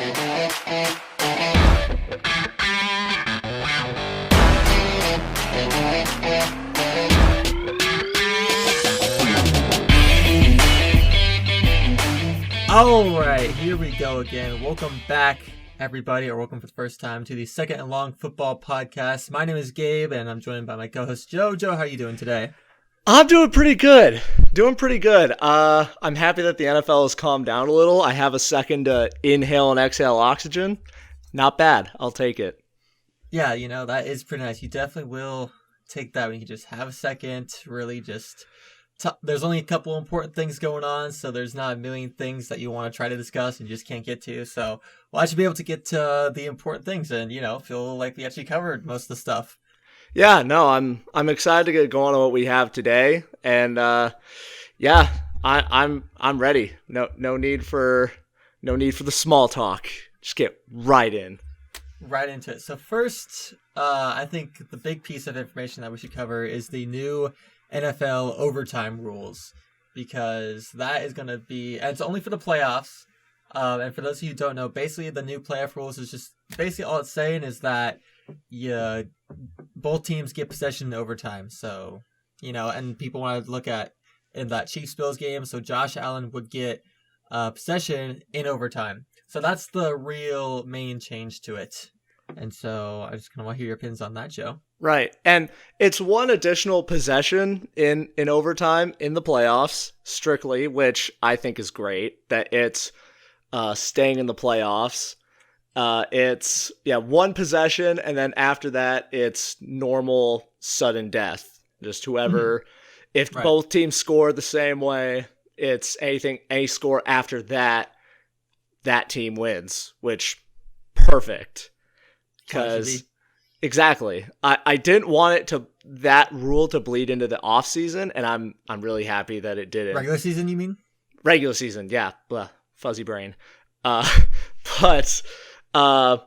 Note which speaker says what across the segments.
Speaker 1: All right, here we go again. Welcome back, everybody, or welcome for the first time to the Second and Long Football Podcast. My name is Gabe, and I'm joined by my co-host Joe. Joe, how are you doing today?
Speaker 2: I'm doing pretty good. I'm happy that the NFL has calmed down a little. I have a second to inhale and exhale oxygen. Not bad. I'll take it.
Speaker 1: Yeah, that is pretty nice. You definitely will take that when you just have a second, really just... There's only a couple important things going on, so there's not a million things that you want to try to discuss and you just can't get to. So I should be able to get to the important things and, feel like we actually covered most of the stuff.
Speaker 2: Yeah, no, I'm excited to get going on what we have today, and I'm ready. No need for the small talk. Just get right
Speaker 1: into it. So first, I think the big piece of information that we should cover is the new NFL overtime rules, because that is going to be, and it's only for the playoffs. And for those of you who don't know, basically the new playoff rules is just basically all it's saying is that both teams get possession in overtime. So, and people want to look at in that Chiefs-Bills game. So Josh Allen would get possession in overtime. So that's the real main change to it. And so I just kind of want to hear your opinions on that, Joe.
Speaker 2: Right. And it's one additional possession in overtime in the playoffs, strictly, which I think is great, that it's staying in the playoffs. It's one possession, and then after that, it's normal sudden death. Just whoever, if both teams score the same way, it's any score after that team wins, which perfect. Because exactly, I didn't want that rule to bleed into the off season, and I'm really happy that it didn't.
Speaker 1: Regular season, you mean?
Speaker 2: Regular season, yeah. Blah, fuzzy brain. But the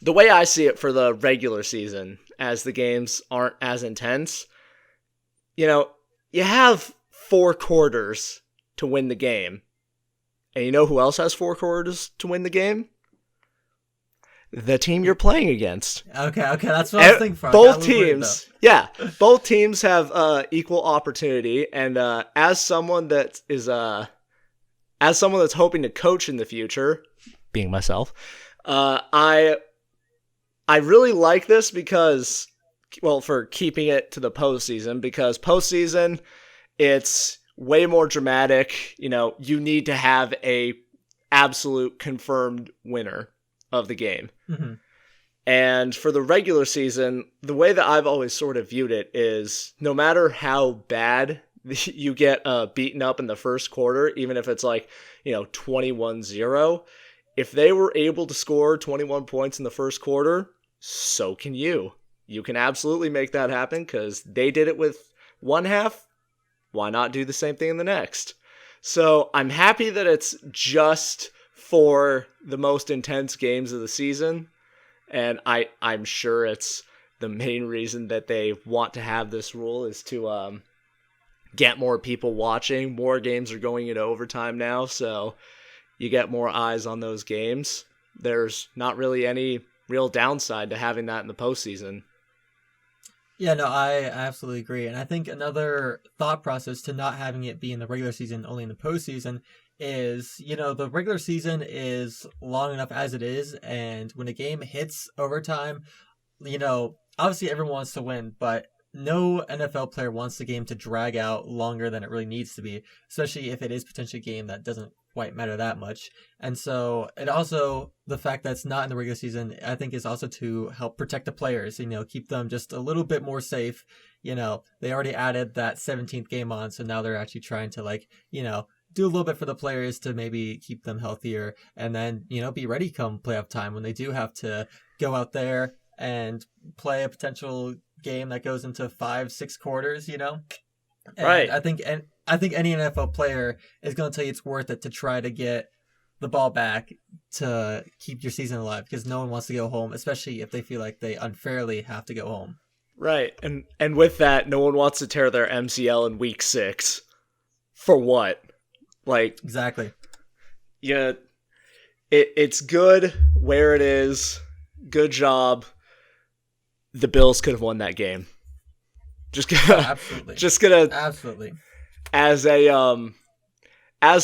Speaker 2: way I see it for the regular season, as the games aren't as intense, you have 4 quarters to win the game, and you know who else has 4 quarters to win the game? The team you're playing against.
Speaker 1: Okay, that's what I was thinking for.
Speaker 2: Both teams have equal opportunity, and as someone that's hoping to coach in the future, being myself, I really like this because, for keeping it to the postseason, because postseason, it's way more dramatic. You need to have a absolute confirmed winner of the game.
Speaker 1: Mm-hmm.
Speaker 2: And for the regular season, the way that I've always sort of viewed it is no matter how bad you get beaten up in the first quarter, even if it's 21-0, if they were able to score 21 points in the first quarter, so can you. You can absolutely make that happen because they did it with one half. Why not do the same thing in the next? So I'm happy that it's just for the most intense games of the season, and I'm sure it's the main reason that they want to have this rule is to get more people watching. More games are going into overtime now, so you get more eyes on those games. There's not really any real downside to having that in the postseason.
Speaker 1: Yeah, no, I absolutely agree. And I think another thought process to not having it be in the regular season, only in the postseason, is, the regular season is long enough as it is, and when a game hits overtime, obviously everyone wants to win, but no NFL player wants the game to drag out longer than it really needs to be, especially if it is potentially a game that doesn't quite matter that much. And so it also, the fact that it's not in the regular season, I think is also to help protect the players, keep them just a little bit more safe. They already added that 17th game on, so now they're actually trying to do a little bit for the players to maybe keep them healthier and then, be ready come playoff time when they do have to go out there and play a potential game that goes into 5-6 quarters, And
Speaker 2: right.
Speaker 1: I think any NFL player is going to tell you it's worth it to try to get the ball back to keep your season alive, because no one wants to go home, especially if they feel like they unfairly have to go home.
Speaker 2: Right. And with that, no one wants to tear their MCL in week 6. For what?
Speaker 1: Exactly.
Speaker 2: Yeah. it's good where it is. Good job. The Bills could have won that game.
Speaker 1: Absolutely.
Speaker 2: Just gonna
Speaker 1: absolutely.
Speaker 2: As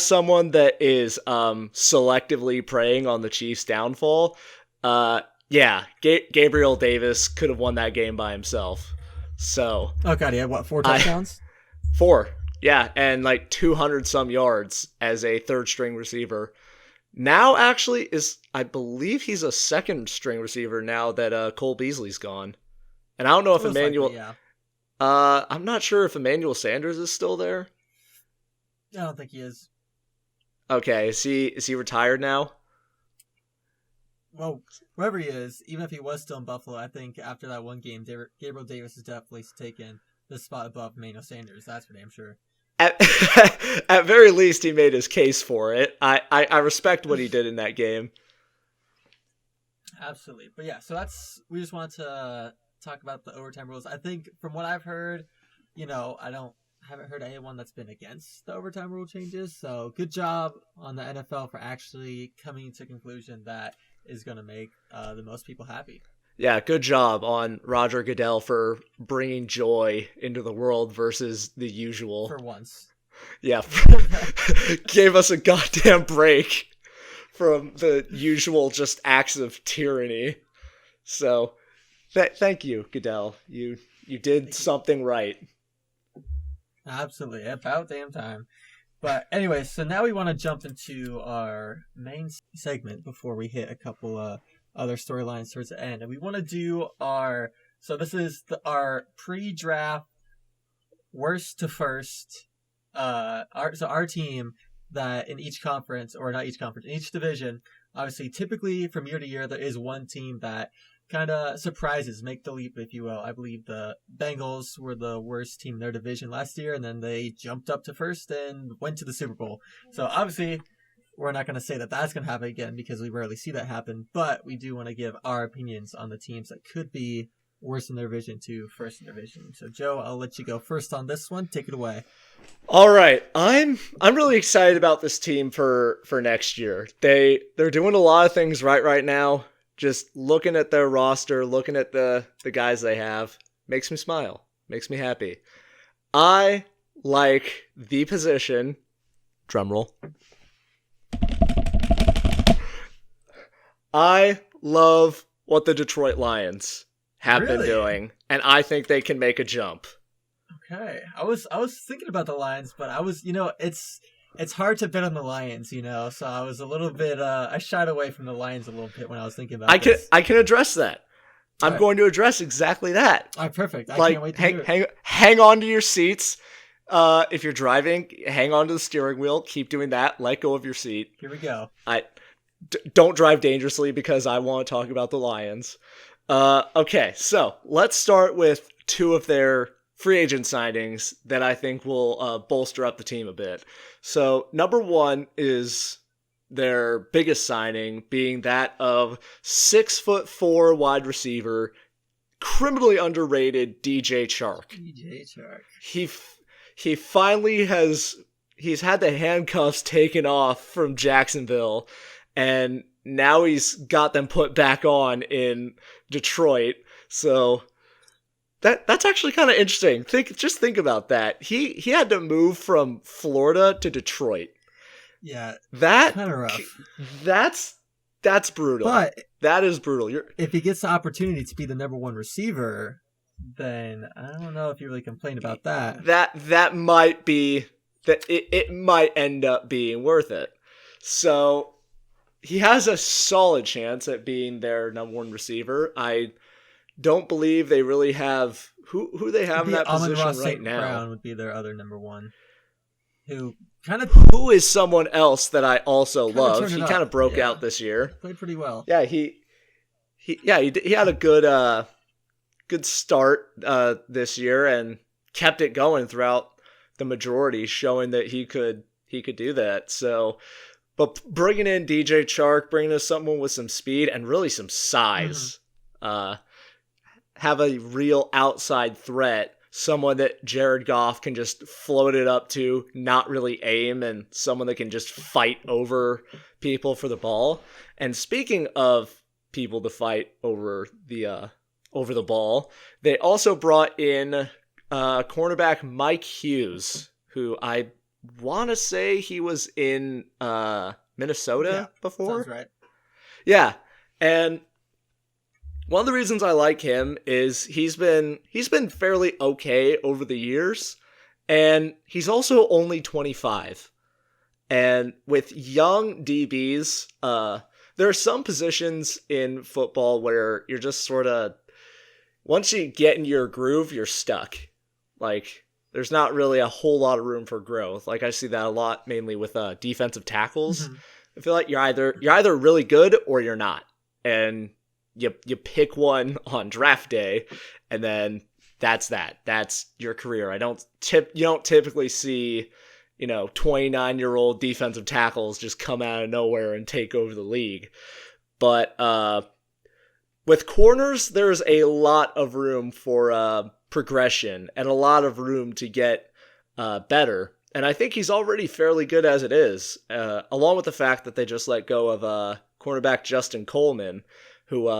Speaker 2: someone that is selectively preying on the Chiefs' downfall, Gabriel Davis could have won that game by himself. So
Speaker 1: oh god, he had what, 4 touchdowns?
Speaker 2: 4, yeah, and like 200 some yards as a third string receiver. Now actually I believe he's a second string receiver now that Cole Beasley's gone, and I don't know if Emmanuel.
Speaker 1: Likely, yeah.
Speaker 2: I'm not sure if Emmanuel Sanders is still there.
Speaker 1: I don't think he is.
Speaker 2: Okay, is he retired now?
Speaker 1: Well, wherever he is, even if he was still in Buffalo, I think after that one game, Gabriel Davis has definitely taken the spot above Emmanuel Sanders. That's for damn sure.
Speaker 2: At very least, he made his case for it. I respect what he did in that game.
Speaker 1: Absolutely. But yeah, so we just wanted to talk about the overtime rules. I think from what I've heard, I haven't heard anyone that's been against the overtime rule changes. So good job on the NFL for actually coming to a conclusion that is going to make the most people happy.
Speaker 2: Yeah, good job on Roger Goodell for bringing joy into the world versus the usual.
Speaker 1: For once.
Speaker 2: Yeah, gave us a goddamn break from the usual just acts of tyranny. So, thank you, Goodell. You did something right.
Speaker 1: Absolutely, about damn time. But anyway, so now we want to jump into our main segment before we hit a couple other storylines towards the end, and we want to do our pre-draft worst to first. Our team that in each conference, or not each conference, in each division, obviously, typically from year to year, there is one team that kind of surprises, make the leap, if you will. I believe the Bengals were the worst team in their division last year, and then they jumped up to first and went to the Super Bowl. So obviously, we're not going to say that that's going to happen again because we rarely see that happen, but we do want to give our opinions on the teams that could be worst in their division to first in their division. So Joe, I'll let you go first on this one. Take it away.
Speaker 2: All right, I'm really excited about this team for next year. They're doing a lot of things right now. Just looking at their roster, looking at the guys they have, makes me smile, makes me happy. I like the position. Drumroll. I love what the Detroit Lions have been doing, and I think they can make a jump.
Speaker 1: Okay, I was thinking about the Lions, but I was, it's hard to bet on the Lions, so I was a little bit, I shied away from the Lions a little bit when I was thinking about this.
Speaker 2: I can address that. I'm going to address exactly that.
Speaker 1: All right, perfect. I can't wait to hear it.
Speaker 2: Hang on to your seats. If you're driving, hang on to the steering wheel. Keep doing that. Let go of your seat.
Speaker 1: Here we go.
Speaker 2: Don't drive dangerously because I want to talk about the Lions. Okay, so let's start with two of their free agent signings that I think will bolster up the team a bit. So number one is their biggest signing being that of 6'4" wide receiver, criminally underrated DJ Chark. He finally he's had the handcuffs taken off from Jacksonville, and now he's got them put back on in Detroit. So that's actually kind of interesting. Think about that. He had to move from Florida to Detroit.
Speaker 1: Yeah,
Speaker 2: that
Speaker 1: kind of rough.
Speaker 2: That's brutal.
Speaker 1: But
Speaker 2: that is brutal.
Speaker 1: If he gets the opportunity to be the number one receiver, then I don't know if you really complain about that.
Speaker 2: That might be that it might end up being worth it. So he has a solid chance at being their number one receiver. I don't believe they really have who they have in that position right now.
Speaker 1: Brown would be their other number one. Who
Speaker 2: is someone else that I also love. He kind of broke out this year.
Speaker 1: Played pretty well.
Speaker 2: Yeah, he had a good start this year and kept it going throughout the majority, showing that he could do that. So, but bringing in DJ Chark, bringing in someone with some speed and really some size, have a real outside threat, someone that Jared Goff can just float it up to, not really aim, and someone that can just fight over people for the ball. And speaking of people to fight over the ball, they also brought in cornerback Mike Hughes, who I want to say he was in Minnesota before.
Speaker 1: Sounds right.
Speaker 2: Yeah, and one of the reasons I like him is he's been fairly okay over the years, and he's also only 25. And with young DBs, there are some positions in football where you're just sort of, once you get in your groove, you're stuck. Like, there's not really a whole lot of room for growth. Like, I see that a lot, mainly with defensive tackles. Mm-hmm. I feel like you're either really good or you're not, and you pick one on draft day, and then that's your career. You don't typically see 29-year-old defensive tackles just come out of nowhere and take over the league. But with corners, there's a lot of room for progression and a lot of room to get better. And I think he's already fairly good as it is, along with the fact that they just let go of cornerback Justin Coleman, who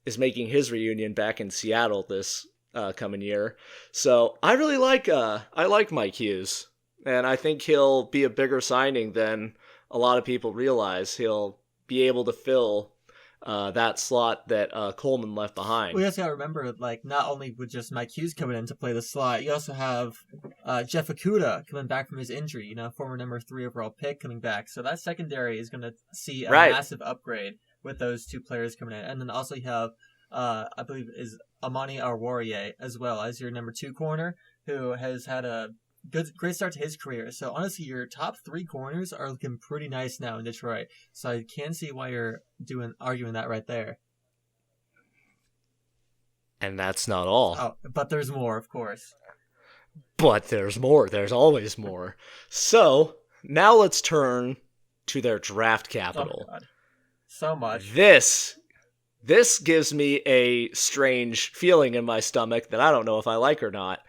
Speaker 2: is making his reunion back in Seattle this coming year. So I really like Mike Hughes, and I think he'll be a bigger signing than a lot of people realize. He'll be able to fill that slot that Coleman left behind.
Speaker 1: We also got to remember, like, not only with just Mike Hughes coming in to play the slot, you also have Jeff Okudah coming back from his injury, former number 3 overall pick coming back. So that secondary is going to see a massive upgrade with those two players coming in. And then also you have, I believe, is Amani Oruwariye as well as your number 2 corner, who has had a great start to his career. So honestly, your top 3 corners are looking pretty nice now in Detroit. So I can see why you're arguing that right there.
Speaker 2: And that's not all.
Speaker 1: Oh, but there's more, of course.
Speaker 2: But there's more. There's always more. So now let's turn to their draft capital.
Speaker 1: Oh, God. So much.
Speaker 2: This gives me a strange feeling in my stomach that I don't know if I like or not,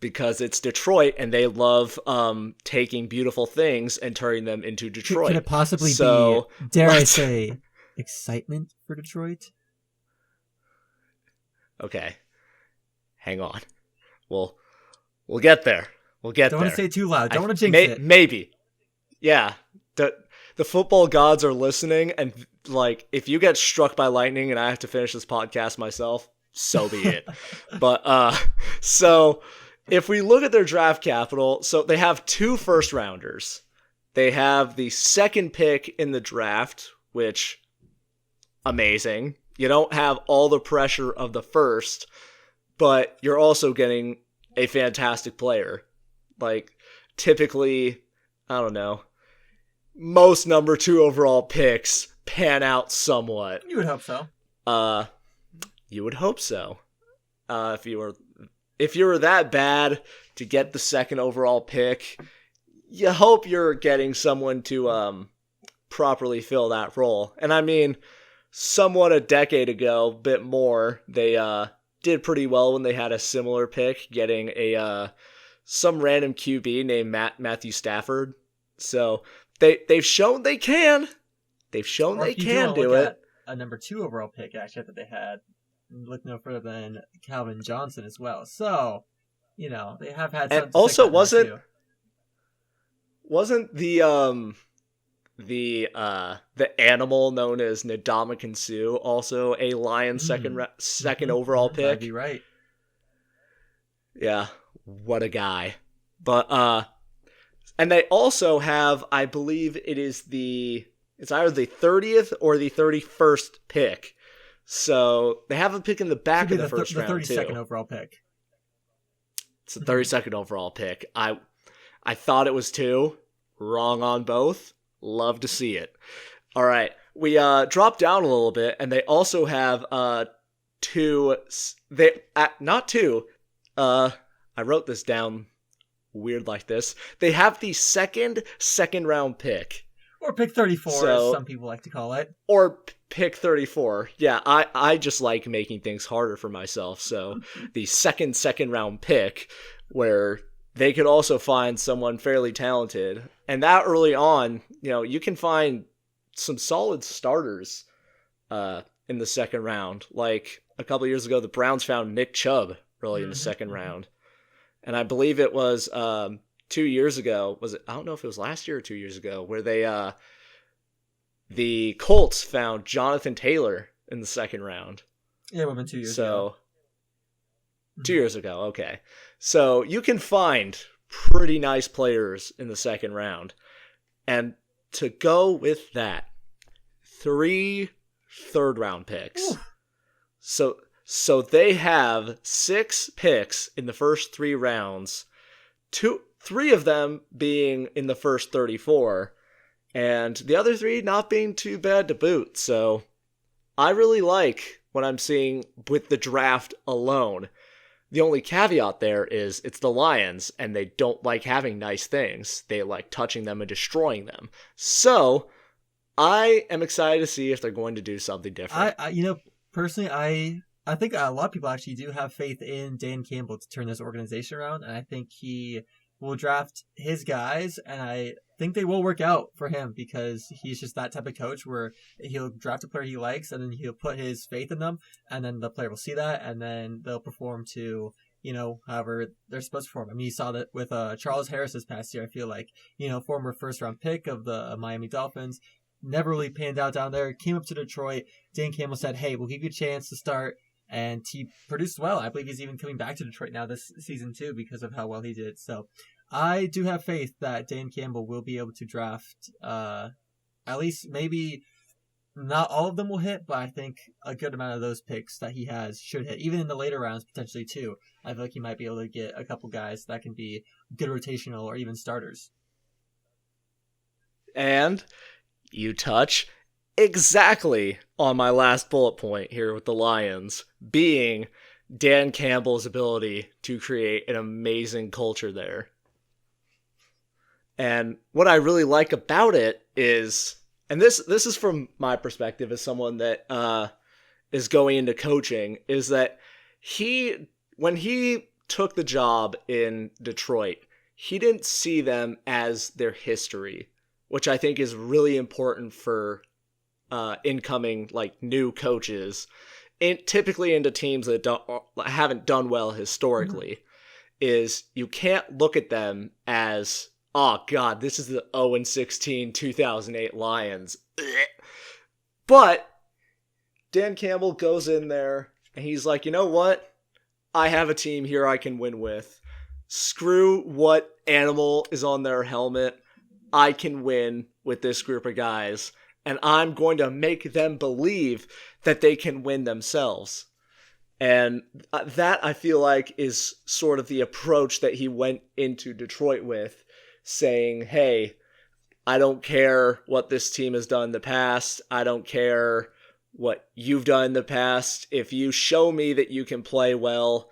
Speaker 2: because it's Detroit and they love taking beautiful things and turning them into Detroit.
Speaker 1: Could it possibly be, dare I say, excitement for Detroit?
Speaker 2: Okay. Hang on. We'll get there. We'll get there.
Speaker 1: Don't want to say it too loud. Don't want to jinx it.
Speaker 2: Maybe. Yeah. The football gods are listening, and like, if you get struck by lightning and I have to finish this podcast myself, so be it. But so if we look at their draft capital, so they have 2 first rounders. They have the 2nd pick in the draft, which, amazing. You don't have all the pressure of the first, but you're also getting a fantastic player. Like, typically, I don't know, most number 2 overall picks pan out somewhat.
Speaker 1: You would hope so.
Speaker 2: You would hope so. If you were that bad to get the 2nd overall pick, you hope you're getting someone to properly fill that role. And I mean, somewhat a decade ago, bit more, they did pretty well when they had a similar pick, getting some random QB named Matthew Stafford. So they've shown they can. They've shown they can do it.
Speaker 1: A number 2 overall pick, actually, that they had. Look no further than Calvin Johnson as well. So, they have had some.
Speaker 2: And also, wasn't the animal known as Ndamukong Suh also a Lions second overall pick?
Speaker 1: That'd be right.
Speaker 2: Yeah, what a guy. But and they also have, I believe it's either the 30th or the 31st pick. So they have a pick in the back of the first round,
Speaker 1: too. The 32nd overall pick.
Speaker 2: It's the 32nd overall pick. I thought it was 2. Wrong on both. Love to see it. All right. We drop down a little bit, and they also have 2. Not 2. I wrote this down weird like this. They have the second round pick.
Speaker 1: Or pick 34, as some people like to call it.
Speaker 2: Or pick 34. Yeah, I just like making things harder for myself. So the second round pick, where they could also find someone fairly talented. And that early on, you can find some solid starters in the second round. Like a couple years ago, the Browns found Nick Chubb early in the second round. And I believe it was 2 years ago. I don't know if it was last year or 2 years ago, where the Colts found Jonathan Taylor in the second round.
Speaker 1: Yeah, it would have been 2 years ago.
Speaker 2: 2 years ago, okay. So you can find pretty nice players in the second round. And to go with that, 3 third-round picks. Ooh. So they have 6 picks in the first 3 rounds, 3 of them being in the first 34, and the other 3 not being too bad to boot. So I really like what I'm seeing with the draft alone. The only caveat there is it's the Lions, and they don't like having nice things. They like touching them and destroying them. So I am excited to see if they're going to do something different.
Speaker 1: Personally, I think a lot of people actually do have faith in Dan Campbell to turn this organization around, and I think he will draft his guys, and I think they will work out for him because he's just that type of coach where he'll draft a player he likes, and then he'll put his faith in them, and then the player will see that, and then they'll perform to, however they're supposed to perform. I mean, you saw that with Charles Harris this past year. I feel like, former first-round pick of the Miami Dolphins, never really panned out down there, came up to Detroit. Dan Campbell said, hey, we'll give you a chance to start. And he produced well. I believe he's even coming back to Detroit now this season too because of how well he did. So I do have faith that Dan Campbell will be able to draft at least maybe not all of them will hit, but I think a good amount of those picks that he has should hit. Even in the later rounds potentially too. I feel like he might be able to get a couple guys that can be good rotational or even starters.
Speaker 2: And you touch exactly on my last bullet point here with the Lions, being Dan Campbell's ability to create an amazing culture there. And what I really like about it is, and this is from my perspective as someone that is going into coaching, is that when he took the job in Detroit, he didn't see them as their history, which I think is really important for incoming new coaches, typically into teams that haven't done well historically. Is you can't look at them as, oh god, this is the 0-16 2008 Lions. But Dan Campbell goes in there and he's like, you know what? I have a team here I can win with. Screw what animal is on their helmet. I can win with this group of guys. And I'm going to make them believe that they can win themselves. And that, I feel like, is sort of the approach that he went into Detroit with, saying, hey, I don't care what this team has done in the past. I don't care what you've done in the past. If you show me that you can play well,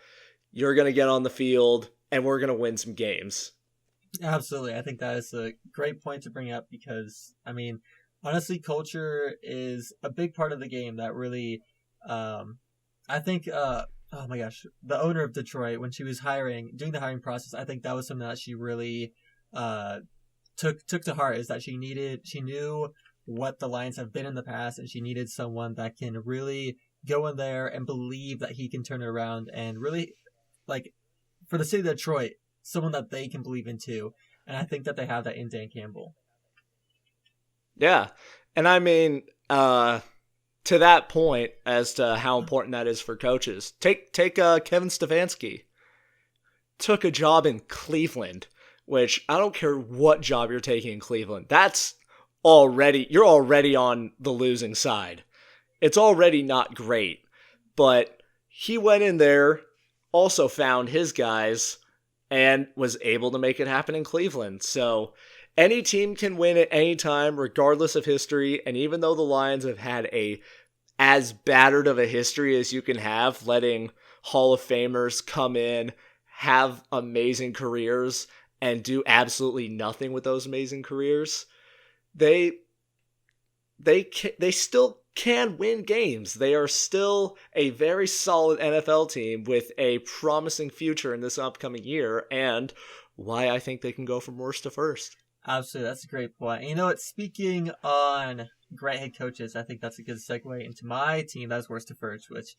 Speaker 2: you're going to get on the field, and we're going to win some games.
Speaker 1: Absolutely. I think that is a great point to bring up because, I mean, honestly, culture is a big part of the game that really, I think, oh my gosh, the owner of Detroit, when she was doing the hiring process, I think that was something that she really took to heart, is that she knew what the Lions have been in the past, and she needed someone that can really go in there and believe that he can turn it around and really, for the city of Detroit, someone that they can believe in too. And I think that they have that in Dan Campbell.
Speaker 2: Yeah. And I mean, to that point as to how important that is for coaches, take Kevin Stefanski. Took a job in Cleveland, which I don't care what job you're taking in Cleveland. You're already on the losing side. It's already not great. But he went in there, also found his guys, and was able to make it happen in Cleveland. So any team can win at any time, regardless of history. And even though the Lions have had as battered of a history as you can have, letting Hall of Famers come in, have amazing careers, and do absolutely nothing with those amazing careers, they still can win games. They are still a very solid NFL team with a promising future in this upcoming year, and why I think they can go from worst to first.
Speaker 1: Absolutely, that's a great point. And you know what? Speaking on great head coaches, I think that's a good segue into my team that's worst to first, which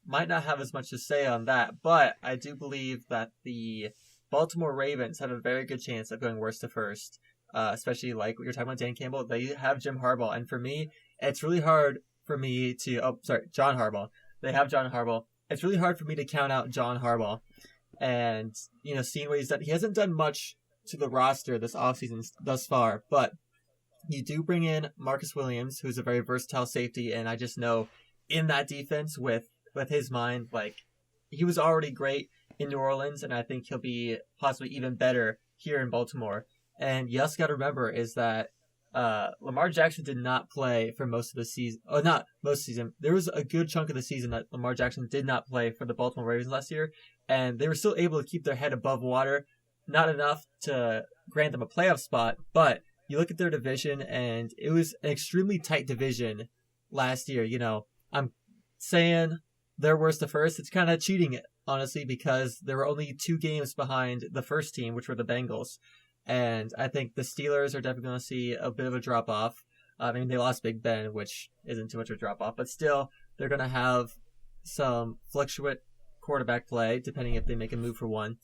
Speaker 1: might not have as much to say on that, but I do believe that the Baltimore Ravens have a very good chance of going worst to first, especially like what you're talking about, Dan Campbell. They have Jim Harbaugh, and for me, it's really hard for me to... Oh, sorry, John Harbaugh. They have John Harbaugh. It's really hard for me to count out John Harbaugh. And, you know, seeing what he's done, he hasn't done much to the roster this offseason thus far, but you do bring in Marcus Williams, who's a very versatile safety, and I just know in that defense with his mind, like, he was already great in New Orleans, and I think he'll be possibly even better here in Baltimore. And you also got to remember is that Lamar Jackson did not play for most of the season. Oh, not most of the season. There was a good chunk of the season that Lamar Jackson did not play for the Baltimore Ravens last year, and they were still able to keep their head above water. Not enough to grant them a playoff spot, but you look at their division, and it was an extremely tight division last year. You know, I'm saying they're worst to first. It's kind of cheating, honestly, because there were only 2 games behind the first team, which were the Bengals. And I think the Steelers are definitely going to see a bit of a drop-off. I mean, they lost Big Ben, which isn't too much of a drop-off, but still, they're going to have some fluctuate quarterback play, depending if they make a move for one.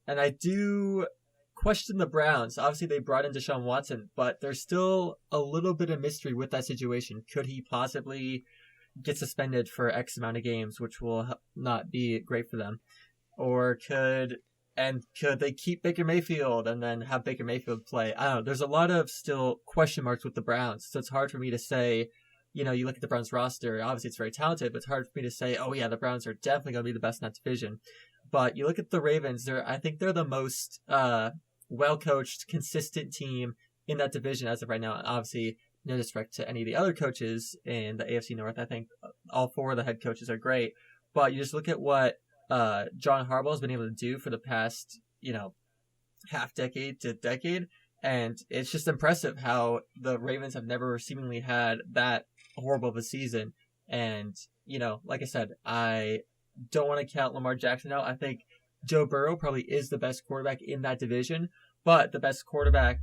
Speaker 1: And I do question the Browns. Obviously, they brought in Deshaun Watson, but there's still a little bit of mystery with that situation. Could he possibly get suspended for X amount of games, which will not be great for them? Or could they keep Baker Mayfield and then have Baker Mayfield play? I don't know. There's a lot of still question marks with the Browns, so it's hard for me to say, you know, you look at the Browns roster, obviously it's very talented, but it's hard for me to say, oh yeah, the Browns are definitely going to be the best in that division. But you look at the Ravens, I think they're the most well-coached, consistent team in that division as of right now. And obviously, no disrespect to any of the other coaches in the AFC North. I think all 4 of the head coaches are great. But you just look at what John Harbaugh has been able to do for the past, you know, half decade to decade. And it's just impressive how the Ravens have never seemingly had that horrible of a season. And, you know, like I said, I don't want to count Lamar Jackson out. I think Joe Burrow probably is the best quarterback in that division, but the best quarterback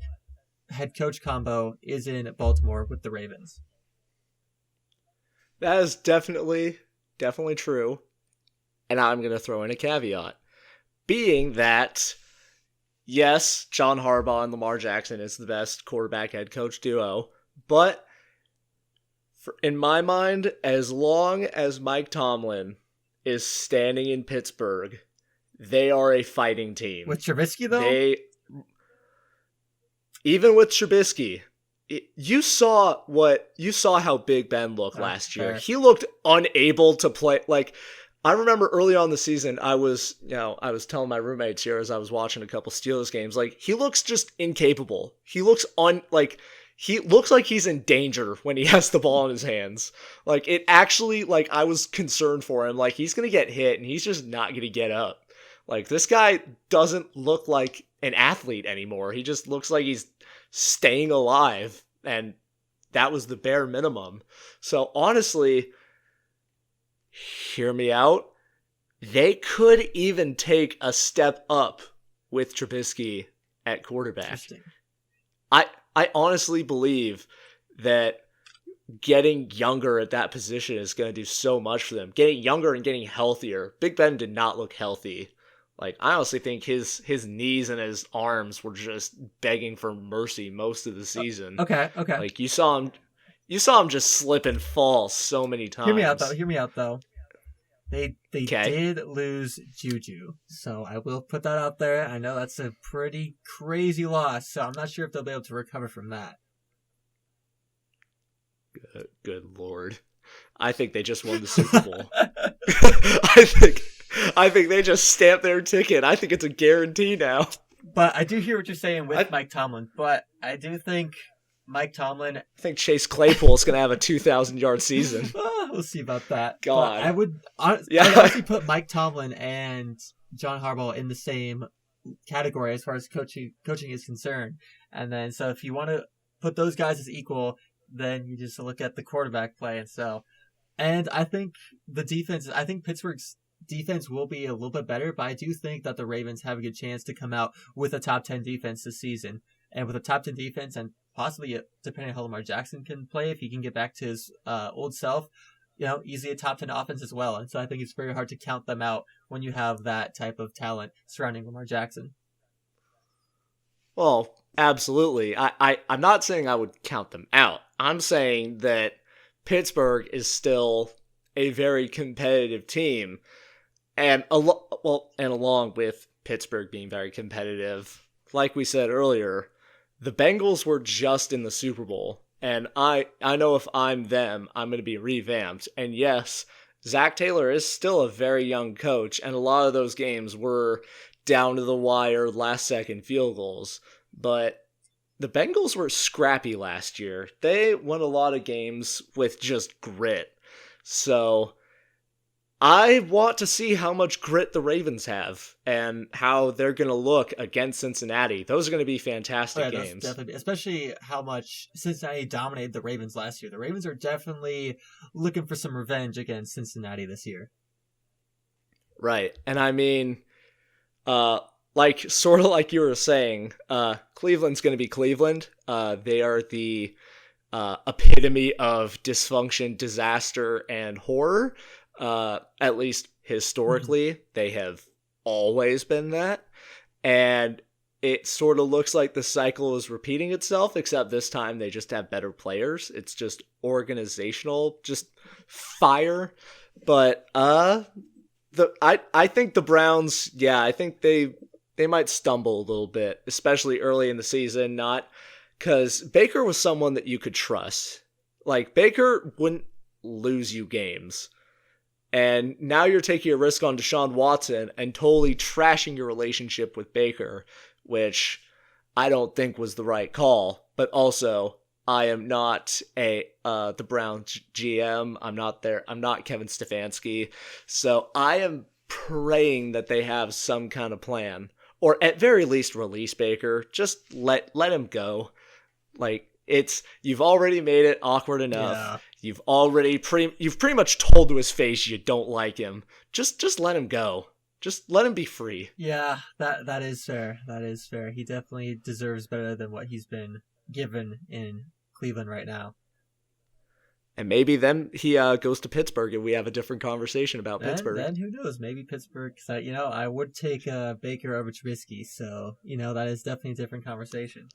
Speaker 1: head coach combo is in Baltimore with the Ravens.
Speaker 2: That is definitely true. And I'm going to throw in a caveat, being that, yes, John Harbaugh and Lamar Jackson is the best quarterback head coach duo, but in my mind, as long as Mike Tomlin is standing in Pittsburgh, they are a fighting team.
Speaker 1: With Trubisky, though?
Speaker 2: Even with Trubisky, you saw how Big Ben looked last year. He looked unable to play. Like, I remember early on in the season, I was telling my roommates here as I was watching a couple Steelers games, like, he looks just incapable. He looks like he's in danger when he has the ball in his hands. Like, it actually, like, I was concerned for him. Like, he's going to get hit and he's just not going to get up. Like, this guy doesn't look like an athlete anymore. He just looks like he's staying alive. And that was the bare minimum. So honestly, hear me out. They could even take a step up with Trubisky at quarterback. I honestly believe that getting younger at that position is going to do so much for them. Getting younger and getting healthier. Big Ben did not look healthy. Like, I honestly think his knees and his arms were just begging for mercy most of the season.
Speaker 1: Okay.
Speaker 2: Like, you saw him just slip and fall so many times.
Speaker 1: Hear me out though. They did lose Juju, so I will put that out there. I know that's a pretty crazy loss, so I'm not sure if they'll be able to recover from that.
Speaker 2: Good Lord. I think they just won the Super Bowl. I think they just stamped their ticket. I think it's a guarantee now.
Speaker 1: But I do hear what you're saying with Mike Tomlin, but I do think Mike Tomlin...
Speaker 2: I think Chase Claypool's going to have a 2,000-yard season.
Speaker 1: We'll see about that.
Speaker 2: God.
Speaker 1: But I would honestly put Mike Tomlin and John Harbaugh in the same category as far as coaching is concerned. And then, so if you want to put those guys as equal, then you just look at the quarterback play. And I think I think Pittsburgh's defense will be a little bit better, but I do think that the Ravens have a good chance to come out with a top 10 defense this season. And with a top 10 defense and possibly, depending on how Lamar Jackson can play, if he can get back to his old self, easily a top 10 offense as well. And so I think it's very hard to count them out when you have that type of talent surrounding Lamar Jackson.
Speaker 2: Well, absolutely. I'm not saying I would count them out. I'm saying that Pittsburgh is still a very competitive team. And along with Pittsburgh being very competitive, like we said earlier, the Bengals were just in the Super Bowl. And I know if I'm them, I'm going to be revamped. And yes, Zach Taylor is still a very young coach, and a lot of those games were down to the wire, last-second field goals. But the Bengals were scrappy last year. They won a lot of games with just grit. So I want to see how much grit the Ravens have and how they're going to look against Cincinnati. Those are going to be fantastic games.
Speaker 1: Definitely, especially how much Cincinnati dominated the Ravens last year. The Ravens are definitely looking for some revenge against Cincinnati this year.
Speaker 2: Right. And I mean, sort of like you were saying, Cleveland's going to be Cleveland. They are the epitome of dysfunction, disaster, and horror. At least historically, they have always been that. And it sort of looks like the cycle is repeating itself, except this time they just have better players. It's just organizational, just fire. But I think the Browns, I think they might stumble a little bit, especially early in the season, not because Baker was someone that you could trust. Like, Baker wouldn't lose you games. And now you're taking a risk on Deshaun Watson and totally trashing your relationship with Baker, which I don't think was the right call. But also, I am not the Browns GM. I'm not there. I'm not Kevin Stefanski. So I am praying that they have some kind of plan, or at very least release Baker. Just let him go. Like, you've already made it awkward enough. Yeah. You've pretty much told to his face you don't like him. Just let him go. Just let him be free.
Speaker 1: Yeah, that is fair. That is fair. He definitely deserves better than what he's been given in Cleveland right now.
Speaker 2: And maybe then he goes to Pittsburgh and we have a different conversation about Pittsburgh.
Speaker 1: Then who knows? Maybe Pittsburgh. Cause I would take Baker over Trubisky. So that is definitely a different conversation.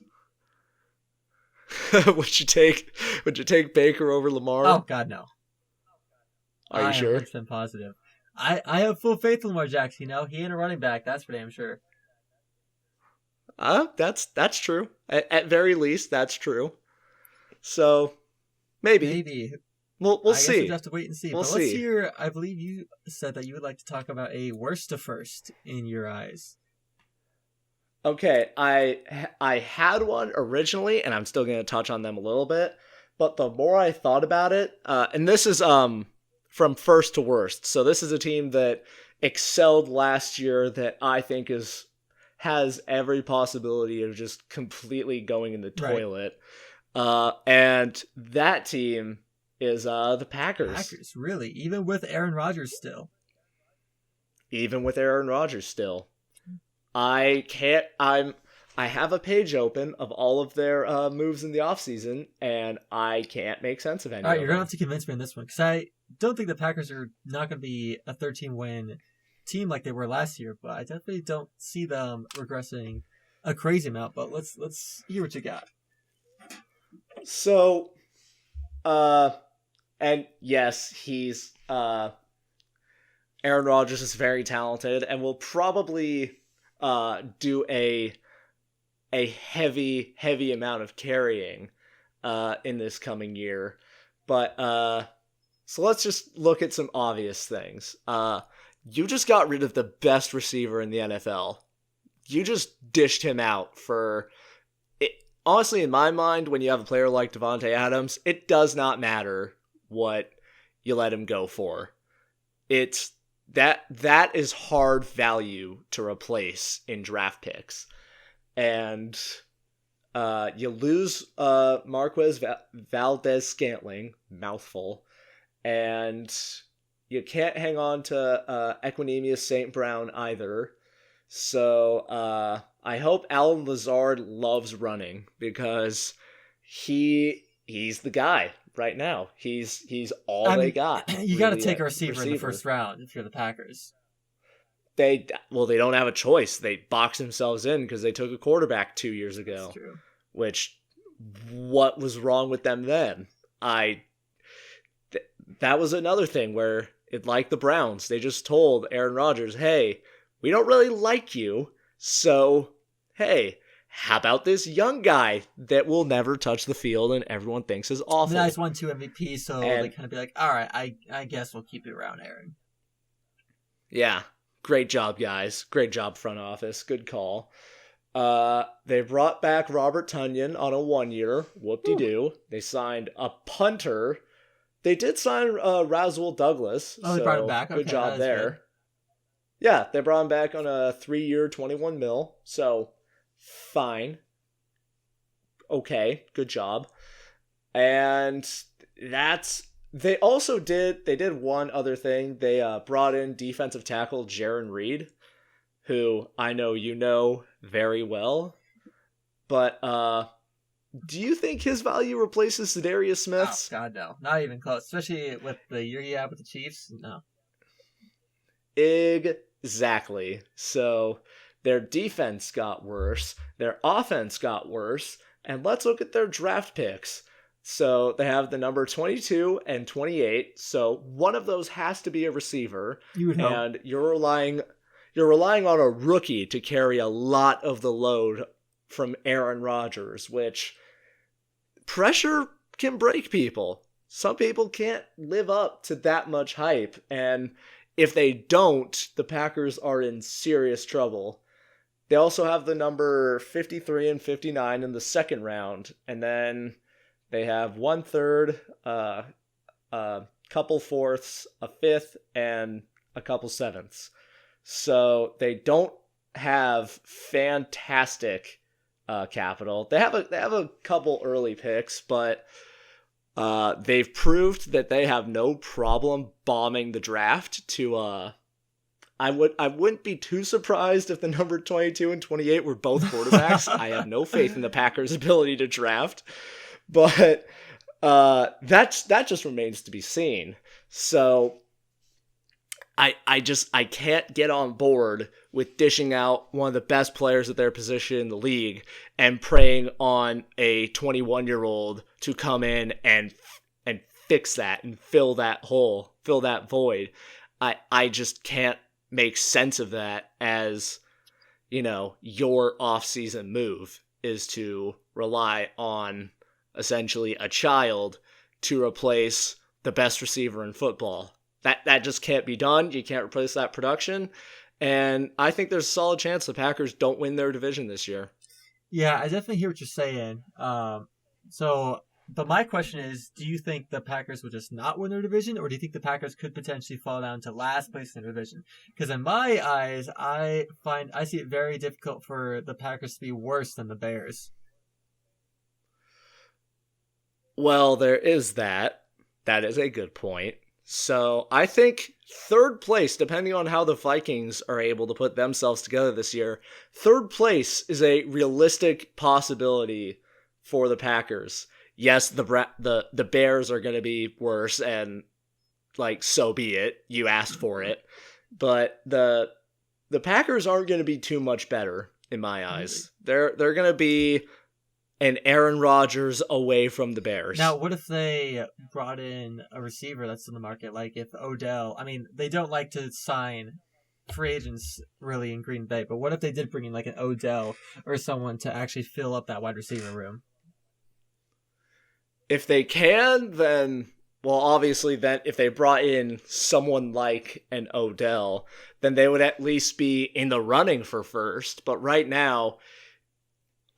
Speaker 2: Would you take Baker over Lamar?
Speaker 1: Oh God, no.
Speaker 2: Are you sure?
Speaker 1: 100% positive. I have full faith in Lamar Jackson. He ain't a running back. That's for damn sure.
Speaker 2: That's true. At very least, that's true. So maybe. We'll see. I guess we'll
Speaker 1: have to wait and see.
Speaker 2: We'll
Speaker 1: but
Speaker 2: see.
Speaker 1: Let's hear. I believe you said that you would like to talk about a worst to first in your eyes.
Speaker 2: Okay, I had one originally, and I'm still going to touch on them a little bit. But the more I thought about it, and this is from first to worst. So this is a team that excelled last year that I think has every possibility of just completely going in the toilet. And that team is the Packers.
Speaker 1: Packers, really? Even with Aaron Rodgers still?
Speaker 2: I have a page open of all of their moves in the offseason, and I can't make sense of any of them.
Speaker 1: All right, you're going to have to convince me on this one, because I don't think the Packers are not going to be a 13-win team like they were last year, but I definitely don't see them regressing a crazy amount, but let's hear what you got.
Speaker 2: So, and yes, he's, Aaron Rodgers is very talented and will probably do a heavy amount of carrying in this coming year. But so let's just look at some obvious things. You just got rid of the best receiver in the NFL. You just dished him out for it. Honestly, in my mind, when you have a player like Devontae Adams, it does not matter what you let him go for. It's that is hard value to replace in draft picks. And You lose Marquez Valdez-Scantling, mouthful, and you can't hang on to Equinemius St. Brown either. So I hope Alan Lazard loves running, because he's the guy right now. He's all they got.
Speaker 1: You got to take a receiver in the first round if you're the Packers.
Speaker 2: They don't have a choice. They boxed themselves in because they took a quarterback 2 years ago.
Speaker 1: That's true.
Speaker 2: Which, what was wrong with them then? That was another thing where, like the Browns, they just told Aaron Rodgers, hey, we don't really like you, so, hey, how about this young guy that will never touch the field and everyone thinks is awful?
Speaker 1: The guys won 2 MVPs, so they kind of be like, all right, I guess we'll keep you around, Aaron.
Speaker 2: Yeah, great job, guys. Great job, front office. Good call. They brought back Robert Tonyan on a 1-year. Whoop-de-doo. They signed a punter. They did sign Rasul Douglas.
Speaker 1: Oh, they brought him back.
Speaker 2: Good job there. Good. Yeah, they brought him back on a 3-year, $21 million. So, fine. Okay, good job. And they did one other thing. They brought in defensive tackle Jaron Reed, who I know you know very well. But do you think his value replaces Za'Darius Smith's?
Speaker 1: Oh, God, no. Not even close. Especially with the year he had with the Chiefs. No.
Speaker 2: Exactly. So their defense got worse. Their offense got worse. And let's look at their draft picks. So they have the number 22 and 28. So one of those has to be a receiver.
Speaker 1: You would hope.
Speaker 2: And you're relying on a rookie to carry a lot of the load from Aaron Rodgers, which pressure can break people. Some people can't live up to that much hype, and if they don't, the Packers are in serious trouble. They also have the number 53 and 59 in the second round, and then they have 1/3, a couple fourths, a fifth, and a couple sevenths. So they don't have fantastic capital. They have a couple early picks, but they've proved that they have no problem bombing the draft to I wouldn't be too surprised if the number 22 and 28 were both quarterbacks. I have no faith in the Packers' ability to draft, but that just remains to be seen. So I can't get on board with dishing out one of the best players at their position in the league and preying on a 21-year-old to come in and fix that and fill that hole, fill that void. I just can't make sense of that as, your off-season move is to rely on essentially a child to replace the best receiver in football. That just can't be done. You can't replace that production. And I think there's a solid chance the Packers don't win their division this year.
Speaker 1: Yeah, I definitely hear what you're saying. But my question is, do you think the Packers would just not win their division, or do you think the Packers could potentially fall down to last place in their division? Because in my eyes, I see it very difficult for the Packers to be worse than the Bears.
Speaker 2: Well, there is that. That is a good point. So I think third place, depending on how the Vikings are able to put themselves together this year, third place is a realistic possibility for the Packers. Yes, the Bears are going to be worse, and so be it. You asked for it, but the Packers aren't going to be too much better in my eyes. They're going to be an Aaron Rodgers away from the Bears.
Speaker 1: Now, what if they brought in a receiver that's in the market? Like if Odell, they don't like to sign free agents really in Green Bay, but what if they did bring in like an Odell or someone to actually fill up that wide receiver room?
Speaker 2: If they can, then, well, obviously then if they brought in someone like an Odell, then they would at least be in the running for first. But right now,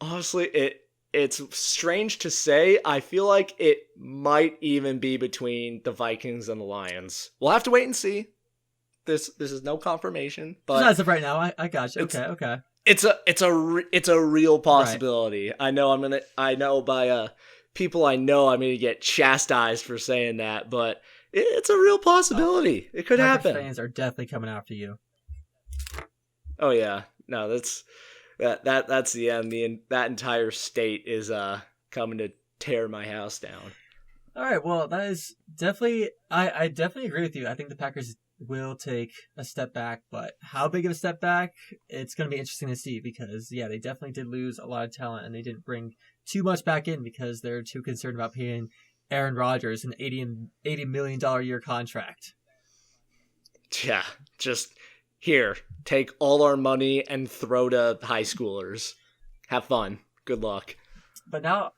Speaker 2: honestly, it's strange to say. I feel like it might even be between the Vikings and the Lions. We'll have to wait and see. This is no confirmation, but
Speaker 1: as of right now, I got you. Okay.
Speaker 2: It's a real possibility. Right. I know by people I know I'm gonna get chastised for saying that, but it's a real possibility. It could happen.
Speaker 1: Fans are definitely coming after you.
Speaker 2: Oh yeah, no, that's the end. That entire state is coming to tear my house down.
Speaker 1: All right, well, that is definitely. I definitely agree with you. I think the Packers will take a step back, but how big of a step back? It's going to be interesting to see because yeah, they definitely did lose a lot of talent, and they didn't bring too much back in because they're too concerned about paying Aaron Rodgers an $80 million a year contract.
Speaker 2: Yeah, just here, take all our money and throw to high schoolers. Have fun. Good luck.
Speaker 1: But now,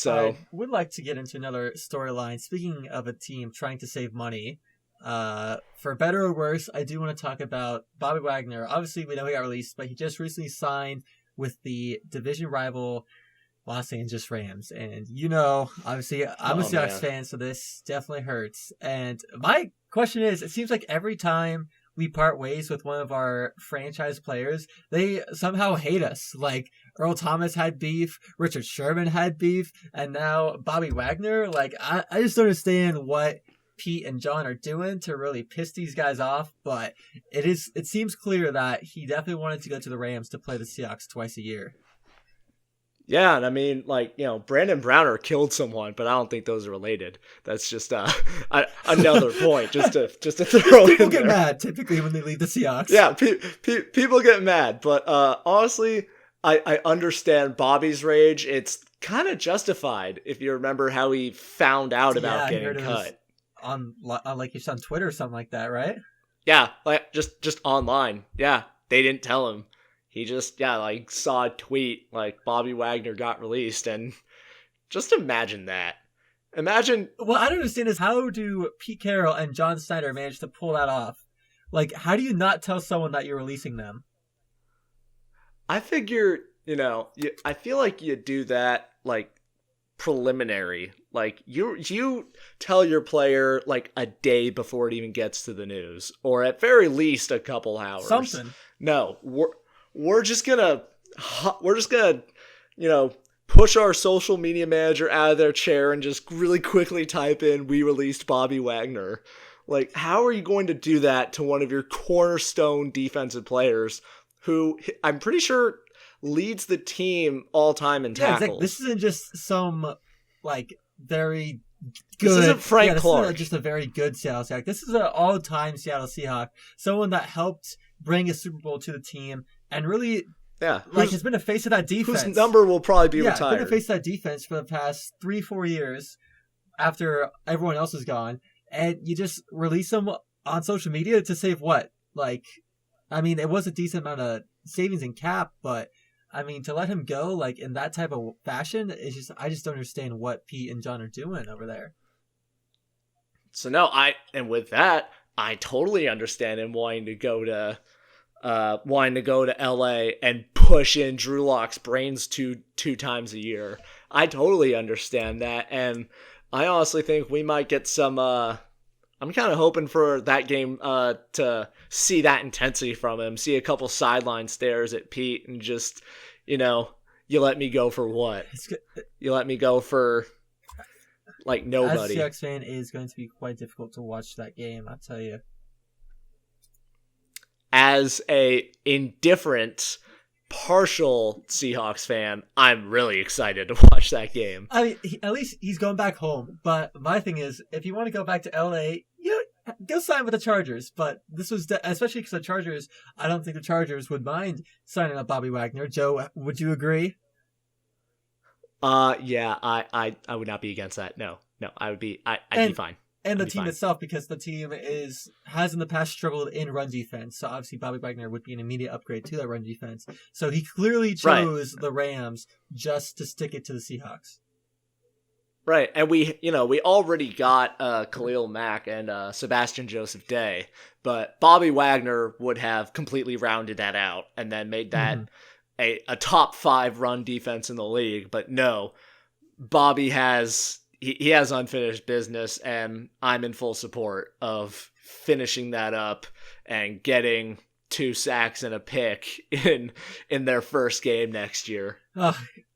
Speaker 1: I would like to get into another storyline. Speaking of a team trying to save money, for better or worse, I do want to talk about Bobby Wagner. Obviously, we know he got released, but he just recently signed with the division rival Los Angeles Rams. And obviously, I'm a Seahawks fan, so this definitely hurts. And my question is, it seems like every time we part ways with one of our franchise players, they somehow hate us. Like Earl Thomas had beef, Richard Sherman had beef, and now Bobby Wagner. Like I just don't understand what Pete and John are doing to really piss these guys off, but it seems clear that he definitely wanted to go to the Rams to play the Seahawks twice a year.
Speaker 2: Yeah, and I mean, Brandon Browner killed someone, but I don't think those are related. That's just another point, just to throw in there.
Speaker 1: People get mad typically when they leave the Seahawks.
Speaker 2: Yeah, people get mad, but honestly, I understand Bobby's rage. It's kind of justified if you remember how he found out about getting cut.
Speaker 1: On like it's on Twitter or something like that, right?
Speaker 2: Yeah, like just online. Yeah, they didn't tell him. He just saw a tweet like Bobby Wagner got released, and just imagine that.
Speaker 1: What I don't understand is how do Pete Carroll and John Snyder manage to pull that off? Like, how do you not tell someone that you're releasing them?
Speaker 2: I figure, I feel like you do that like preliminary. Like you tell your player like a day before it even gets to the news, or at very least a couple hours.
Speaker 1: Something.
Speaker 2: No, we're just gonna push our social media manager out of their chair and just really quickly type in "we released Bobby Wagner." Like, how are you going to do that to one of your cornerstone defensive players, who I'm pretty sure leads the team all time in tackles? Exactly.
Speaker 1: This isn't just some very good.
Speaker 2: This isn't Frank Clark.
Speaker 1: This isn't just a very good Seattle Seahawk. This is an all-time Seattle Seahawk. Someone that helped bring a Super Bowl to the team and really, has been a face of that defense.
Speaker 2: Whose number will probably be retired.
Speaker 1: Been a face of that defense for the past 3-4 years after everyone else is gone, and you just release him on social media to save what? It was a decent amount of savings in cap, but to let him go in that type of fashion, I just don't understand what Pete and John are doing over there.
Speaker 2: So no, I totally understand him wanting to go to LA and push in Drew Lock's brains two times a year. I totally understand that, and I honestly think we might get some. I'm kind of hoping for that game to see that intensity from him, see a couple sideline stares at Pete, and just, you let me go for what? You let me go for nobody.
Speaker 1: As a Seahawks fan, it is going to be quite difficult to watch that game, I'll tell you.
Speaker 2: As a indifferent, partial Seahawks fan, I'm really excited to watch that game.
Speaker 1: At least he's going back home. But my thing is, if you want to go back to LA, go sign with the Chargers. But this was especially because the Chargers. I don't think the Chargers would mind signing up Bobby Wagner. Joe, would you agree?
Speaker 2: Yeah, I would not be against that. No, I'd be fine.
Speaker 1: And the team itself, because the team has in the past struggled in run defense. So obviously Bobby Wagner would be an immediate upgrade to that run defense. So he clearly chose the Rams just to stick it to the Seahawks.
Speaker 2: Right, and we already got Khalil Mack and Sebastian Joseph Day, but Bobby Wagner would have completely rounded that out and then made that a top 5 run defense in the league. But no, Bobby has unfinished business, and I'm in full support of finishing that up and getting 2 sacks and a pick in their first game next year. I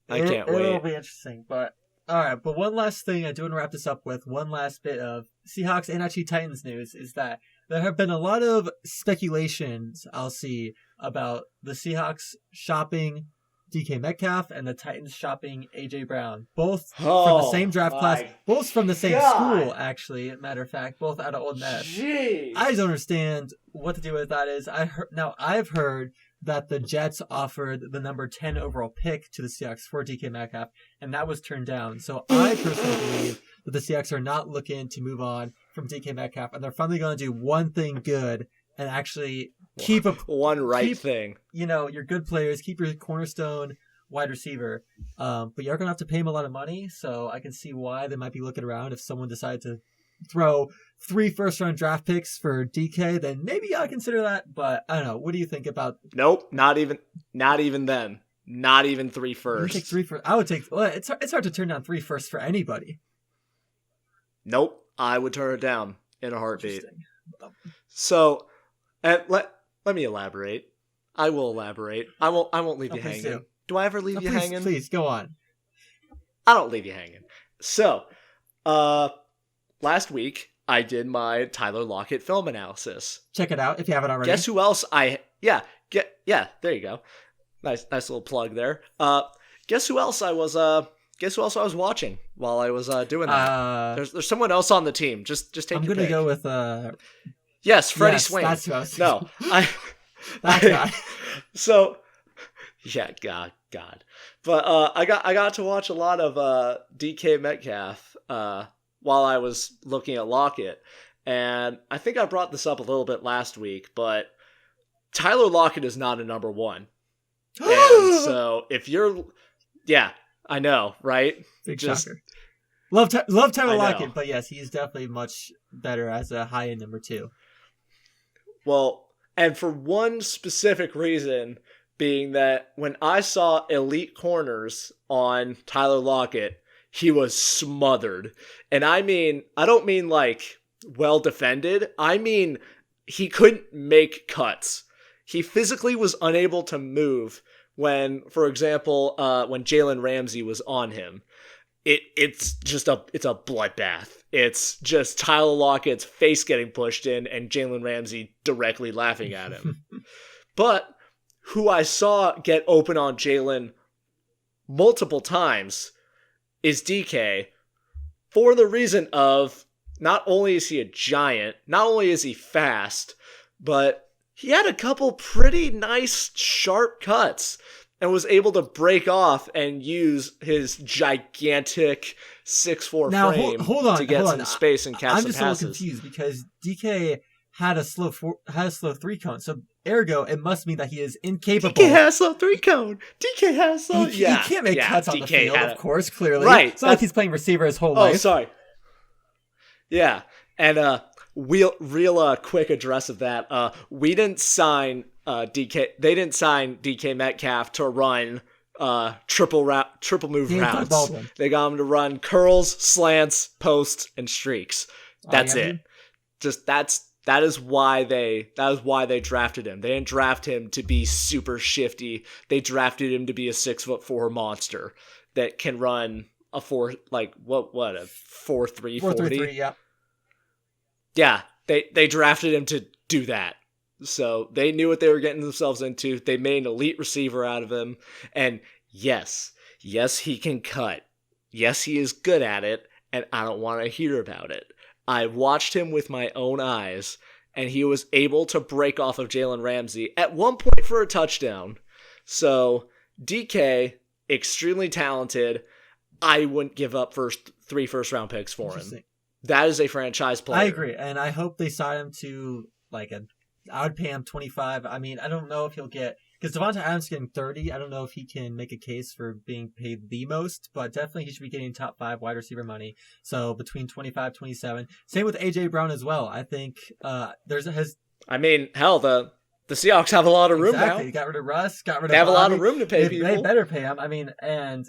Speaker 2: can't wait.
Speaker 1: It'll be interesting. But all right, but one last thing I do want to wrap this up with, one last bit of Seahawks and actually Titans news, is that there have been a lot of speculations I'll see about the Seahawks shopping DK Metcalf and the Titans shopping AJ Brown, both from the same draft class, both from the same school, actually, matter of fact, both out of Old Nest.
Speaker 2: Jeez.
Speaker 1: I don't understand what the deal with that is. I've heard that the Jets offered the number 10 overall pick to the Seahawks for DK Metcalf, and that was turned down. So I personally believe that the Seahawks are not looking to move on from DK Metcalf, and they're finally going to do one thing good and actually keep
Speaker 2: thing.
Speaker 1: You know, your good players, keep your cornerstone wide receiver. But you're going to have to pay him a lot of money, so I can see why they might be looking around. If someone decided to throw 3 first-round draft picks for DK, then maybe I'll consider that. But I don't know. What do you think about?
Speaker 2: Nope, not even then. Not even 3 firsts.
Speaker 1: Take 3 first. I would take. Well, it's hard to turn down 3 firsts for anybody.
Speaker 2: Nope, I would turn it down in a heartbeat. So, let me elaborate. I will elaborate. I won't leave you hanging. Do I ever leave you hanging?
Speaker 1: Please go on.
Speaker 2: I don't leave you hanging. So, last week I did my Tyler Lockett film analysis.
Speaker 1: Check it out if you haven't already.
Speaker 2: Guess who else there you go. Nice little plug there. Guess who else I was watching while I was doing that? There's someone else on the team. Just take
Speaker 1: I'm
Speaker 2: your
Speaker 1: gonna
Speaker 2: pick.
Speaker 1: go with
Speaker 2: Yes, Freddie Swain.
Speaker 1: That's who I was
Speaker 2: No,
Speaker 1: that guy.
Speaker 2: So, yeah, God. But I got to watch a lot of DK Metcalf while I was looking at Lockett, and I think I brought this up a little bit last week, but Tyler Lockett is not a number 1, and so if you're, I know, right?
Speaker 1: Big shocker. Love Tyler Lockett, but yes, he's definitely much better as a high-end number 2.
Speaker 2: Well, and for one specific reason, being that when I saw elite corners on Tyler Lockett, he was smothered. And I don't mean like well defended. I mean, he couldn't make cuts. He physically was unable to move when, for example, when Jalen Ramsey was on him. It's a bloodbath. It's just Tyler Lockett's face getting pushed in and Jalen Ramsey directly laughing at him. But who I saw get open on Jalen multiple times is DK, for the reason of not only is he a giant, not only is he fast, but he had a couple pretty nice sharp cuts and was able to break off and use his gigantic 6'4" frame to get some space and catch some passes.
Speaker 1: I'm just a little confused because DK had a slow 3 cone, so ergo it must mean that he is incapable.
Speaker 2: DK has a slow 3 cone. DK has slow.
Speaker 1: He can't make cuts on the field, of course. Clearly,
Speaker 2: right?
Speaker 1: It's not like he's playing receiver his whole life.
Speaker 2: Oh, sorry. Yeah, and real quick address of that. We didn't sign DK. They didn't sign DK Metcalf to run triple move routes. They got him to run curls, slants, posts, and streaks. That's it. Just that is why they drafted him. They didn't draft him to be super shifty. They drafted him to be a 6'4" monster that can run a 4.3 40.
Speaker 1: Yeah.
Speaker 2: Yeah, they drafted him to do that. So they knew what they were getting themselves into. They made an elite receiver out of him. And yes, he can cut. Yes, he is good at it, and I don't want to hear about it. I watched him with my own eyes, and he was able to break off of Jalen Ramsey at one point for a touchdown. So DK, extremely talented. I wouldn't give up 3 first-round picks for him. That is a franchise player.
Speaker 1: I agree, and I hope they sign him to I would pay him 25. I mean, I don't know if he'll get, because Devonta Adams getting 30. I don't know if he can make a case for being paid the most, but definitely he should be getting top 5 wide receiver money. So between 25, 27. Same with AJ Brown as well. I think the
Speaker 2: Seahawks have a lot of room now.
Speaker 1: They got rid of Russ, got rid of
Speaker 2: They have
Speaker 1: Bobby.
Speaker 2: a lot of room to pay people.
Speaker 1: They better pay him. I mean, and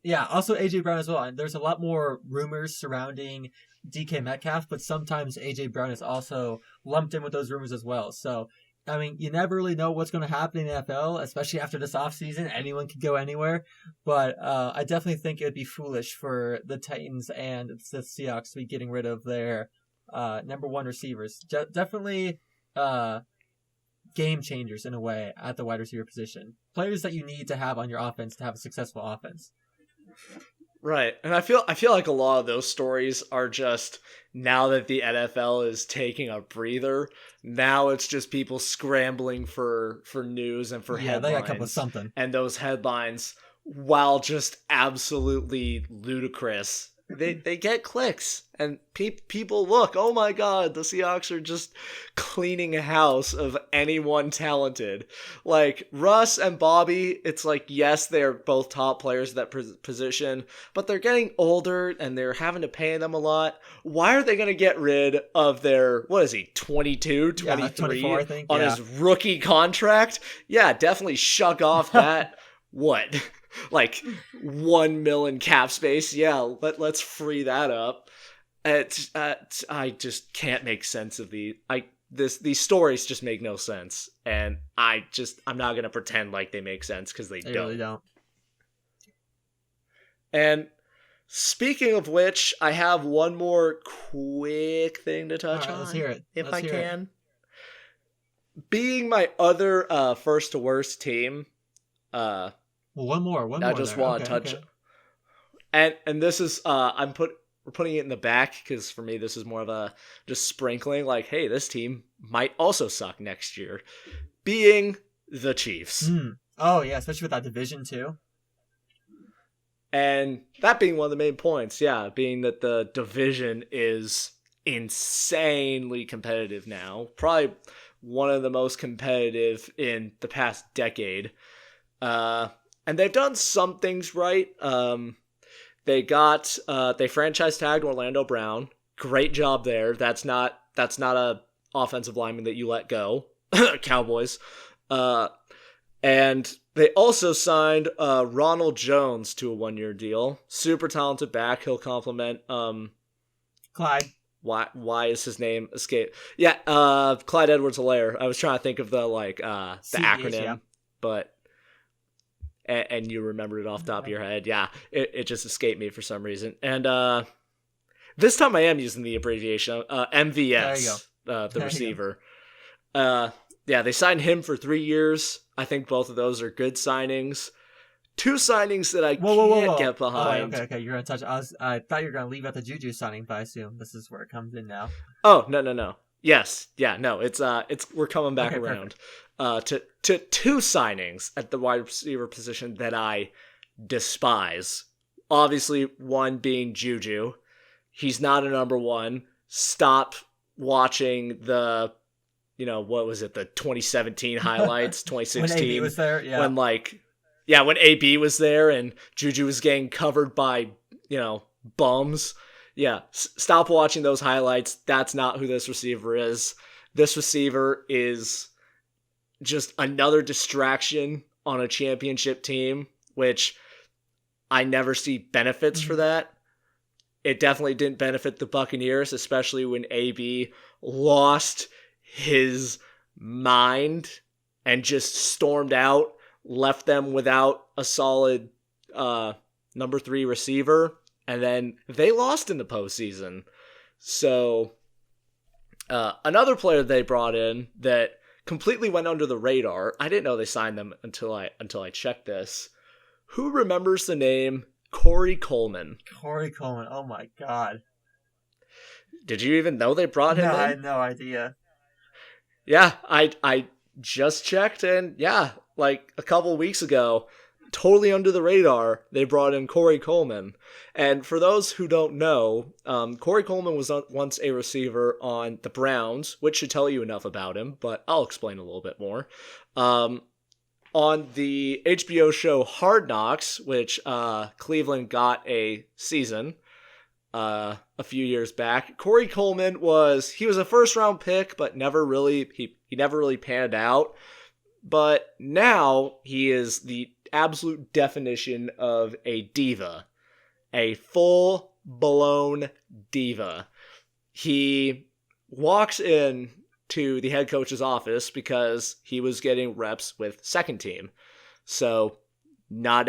Speaker 1: yeah, also AJ Brown as well. And there's a lot more rumors surrounding DK Metcalf, but sometimes AJ Brown is also lumped in with those rumors as well. So I mean, you never really know what's going to happen in the NFL, especially after this offseason. Anyone can go anywhere. But I definitely think it would be foolish for the Titans and the Seahawks to be getting rid of their number one receivers. Definitely game changers in a way at the wide receiver position. Players that you need to have on your offense to have a successful offense.
Speaker 2: Right. And I feel like a lot of those stories are just, now that the NFL is taking a breather, now it's just people scrambling for news and for headlines.
Speaker 1: They got to come up with something.
Speaker 2: And those headlines, while just absolutely ludicrous, they get clicks, and people look, oh my god, the Seahawks are just cleaning house of anyone talented. Like, Russ and Bobby, it's like, yes, they're both top players at that position, but they're getting older, and they're having to pay them a lot. Why are they going to get rid of their, what is he, 22, 23,
Speaker 1: 24, I think,
Speaker 2: on his rookie contract? Yeah, definitely shuck off that. What? Like 1 million cap space? Yeah, let's free that up. I just can't make sense of these stories just make no sense, and I'm not gonna pretend like they make sense because they don't.
Speaker 1: Really don't.
Speaker 2: And speaking of which, I have one more quick thing to touch on.
Speaker 1: Let's hear it.
Speaker 2: If I can. Being my other first to worst team,
Speaker 1: well, one more.
Speaker 2: I just want to touch it. And this is we're putting it in the back because for me this is more of a just sprinkling, like, hey, this team might also suck next year. Being the Chiefs.
Speaker 1: Oh yeah, especially with that division too.
Speaker 2: And that being one of the main points, yeah, being that the division is insanely competitive now. Probably one of the most competitive in the past decade. And they've done some things right. They franchise tagged Orlando Brown. Great job there. That's not a offensive lineman that you let go. Cowboys. And they also signed Ronald Jones to a 1-year deal. Super talented back. He'll complement
Speaker 1: Clyde.
Speaker 2: Why is his name escape? Yeah, Clyde Edwards-Helaire. I was trying to think of the acronym, yeah. But and you remembered it off the top of your head. Yeah, it just escaped me for some reason. And this time I am using the abbreviation, MVS, the receiver. Yeah, they signed him for 3 years. I think both of those are good signings. 2 signings that I can't get behind.
Speaker 1: Okay, you're gonna touch. I thought you were gonna leave out the Juju signing, but I assume this is where it comes in now.
Speaker 2: Oh no. Yes, yeah, no. It's we're coming back around. To 2 signings at the wide receiver position that I despise. Obviously, one being Juju. He's not a number one. Stop watching the, what was it, the 2017 highlights, 2016.
Speaker 1: When AB was there, yeah.
Speaker 2: When AB was there and Juju was getting covered by, bums. Yeah, stop watching those highlights. That's not who this receiver is. This receiver is just another distraction on a championship team, which I never see benefits for that. It definitely didn't benefit the Buccaneers, especially when AB lost his mind and just stormed out, left them without a solid number 3 receiver, and then they lost in the postseason. So another player they brought in that completely went under the radar. I didn't know they signed them until I checked this. Who remembers the name Corey Coleman?
Speaker 1: Corey Coleman. Oh my god.
Speaker 2: Did you even know they brought him in?
Speaker 1: I had no idea.
Speaker 2: Yeah, I just checked, and yeah, like a couple weeks ago, totally under the radar, they brought in Corey Coleman. And for those who don't know, Corey Coleman was once a receiver on the Browns, which should tell you enough about him, but I'll explain a little bit more. On the HBO show Hard Knocks, which Cleveland got a season a few years back, Corey Coleman was a first-round pick, but never really panned out. But now he is the absolute definition of a diva. A full-blown diva. He walks in to the head coach's office because he was getting reps with second team. So not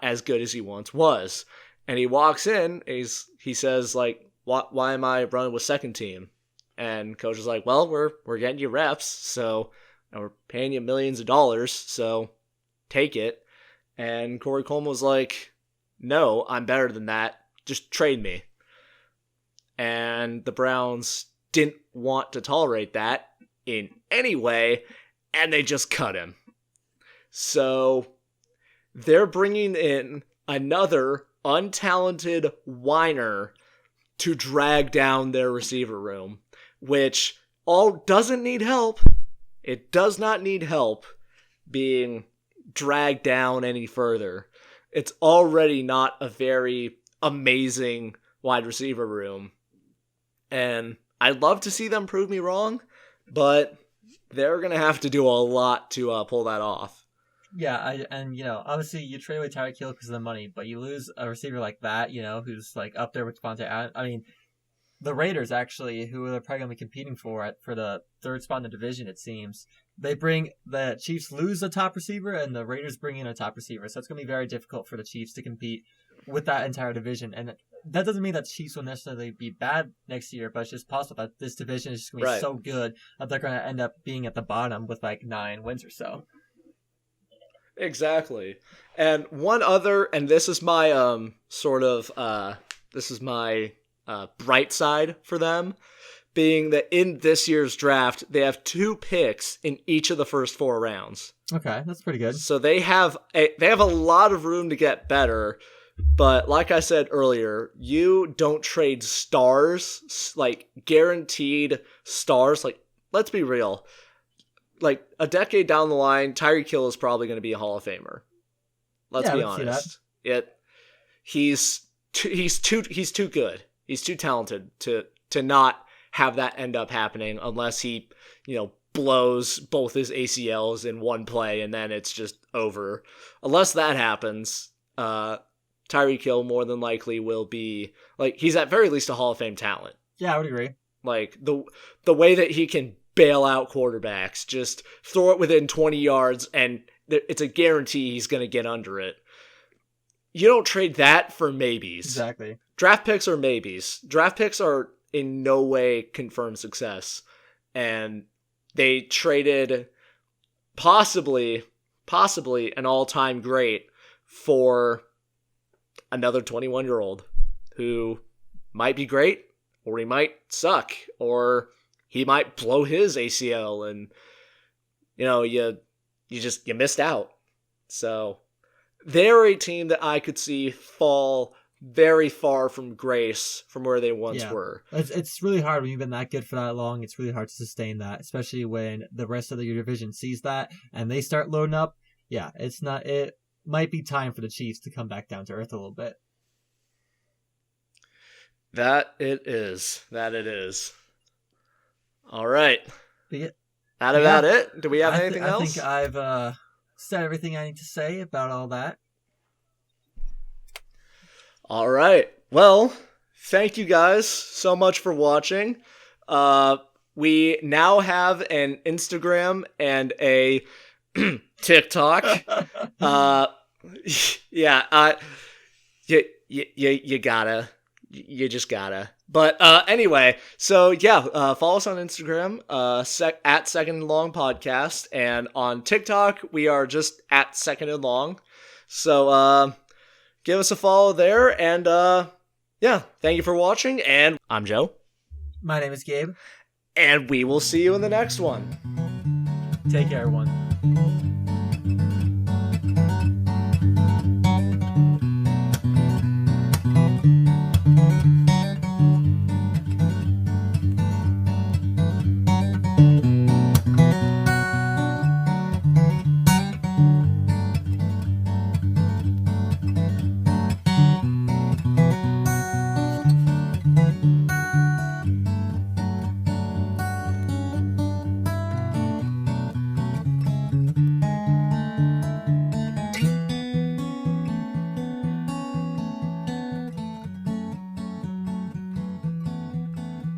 Speaker 2: as good as he once was. And he walks in, he says, like, why am I running with second team? And coach is like, well, we're getting you reps, so and we're paying you millions of dollars, so take it. And Corey Coleman was like, no, I'm better than that. Just trade me. And the Browns didn't want to tolerate that in any way, and they just cut him. So they're bringing in another untalented whiner to drag down their receiver room, which doesn't need help. It does not need help being dragged down any further. It's already not a very amazing wide receiver room. And I'd love to see them prove me wrong, but they're going to have to do a lot to pull that off.
Speaker 1: Yeah, obviously you trade away Tyreek Hill because of the money, but you lose a receiver like that, who's like up there with Devontae Adams. I mean, the Raiders actually, who they're probably going to be competing for the third spot in the division, it seems. The Chiefs lose a top receiver and the Raiders bring in a top receiver, so it's going to be very difficult for the Chiefs to compete with that entire division. And that doesn't mean that the Chiefs will necessarily be bad next year, but it's just possible that this division is just going to be so good that they're going to end up being at the bottom with like 9 wins or so.
Speaker 2: Exactly. And one other, and this is my bright side for them, being that in this year's draft, they have 2 picks in each of the first 4 rounds.
Speaker 1: Okay, that's pretty good.
Speaker 2: So they have a lot of room to get better, but like I said earlier, you don't trade stars, like guaranteed stars. Like, let's be real. Like, a decade down the line, Tyreek Hill is probably going to be a Hall of Famer. Let's be honest. He's too good. He's too talented to not have that end up happening unless he, blows both his ACLs in one play and then it's just over. Unless that happens, Tyreek Hill more than likely will be, like, he's at very least a Hall of Fame talent.
Speaker 1: Yeah, I would agree.
Speaker 2: Like, the way that he can bail out quarterbacks, just throw it within 20 yards and it's a guarantee he's going to get under it. You don't trade that for maybes.
Speaker 1: Exactly.
Speaker 2: Draft picks are maybes. Draft picks are in no way confirmed success. And they traded possibly an all-time great for another 21-year-old who might be great, or he might suck, or he might blow his ACL, and you missed out. So they're a team that I could see fall very far from grace from where they once were.
Speaker 1: It's really hard when you've been that good for that long. It's really hard to sustain that, especially when the rest of your division sees that and they start loading up. Yeah, it might be time for the Chiefs to come back down to earth a little bit.
Speaker 2: That it is. All right. About it? Do we have anything else?
Speaker 1: I think I've said everything I need to say about all that.
Speaker 2: All right. Well, thank you guys so much for watching. We now have an Instagram and a TikTok. You just gotta. But anyway, so follow us on Instagram, at 2ndAndLong Podcast, and on TikTok we are just at 2ndAndLong. So give us a follow there, and thank you for watching. And I'm Joe.
Speaker 1: My name is Gabe,
Speaker 2: and we will see you in the next one.
Speaker 1: Take care, everyone.